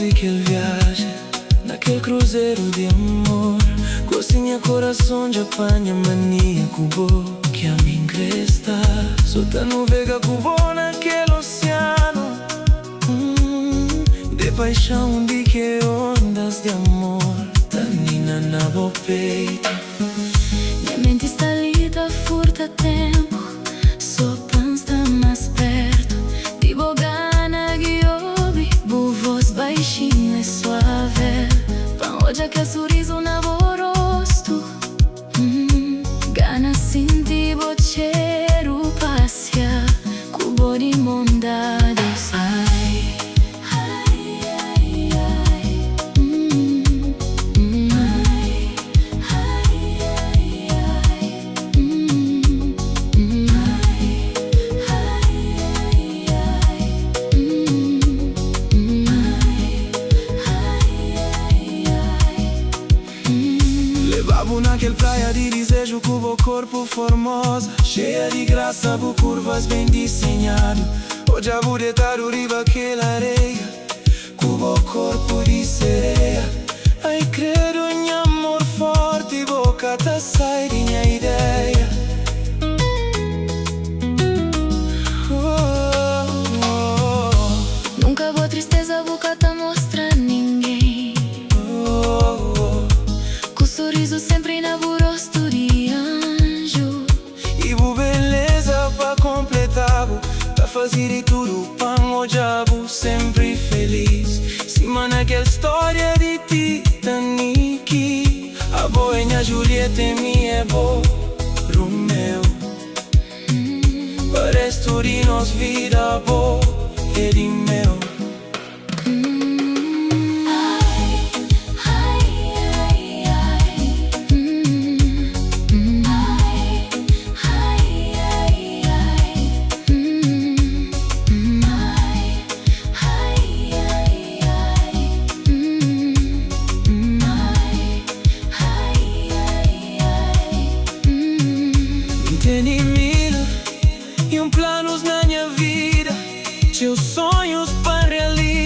e Kel viage naquele cruzeiro de amor. Gosto minha coração de apanha mania cubo que a mim cresta. Sota navega cubo naquele oceano de paixão de que ondas de amor tanina na bo peito. Minha mente está lida furta tempo, só pensa mais perto. De bogana guiobi, voz baixinho e suave. Pan hoje que sorriso na rosto, gana sinti bocheiro passia, cubo de mondades. Ai, ai, ai, ai. Levavo naquele praia de desejo cubo corpo formosa, cheia de graça, bu curvas bem desenhado. Hoje a bu deitar riba aquela areia, cubo corpo de sereia. Ai credo em amor forte, boca tá sai de minha ideia. Nunca vou tristeza, boca tá mostra ninguém. Com sorriso sempre na rosto de anjo. E bu beleza pra completar, tá fazer de tudo pra o diabo sempre feliz. Cima naquela história de Titanic, a boinha Julieta e minha é bo Romeu. Parece tudo de nós vida boa e de meu. Tenho mil e planos na minha vida, teus sonhos para realizar.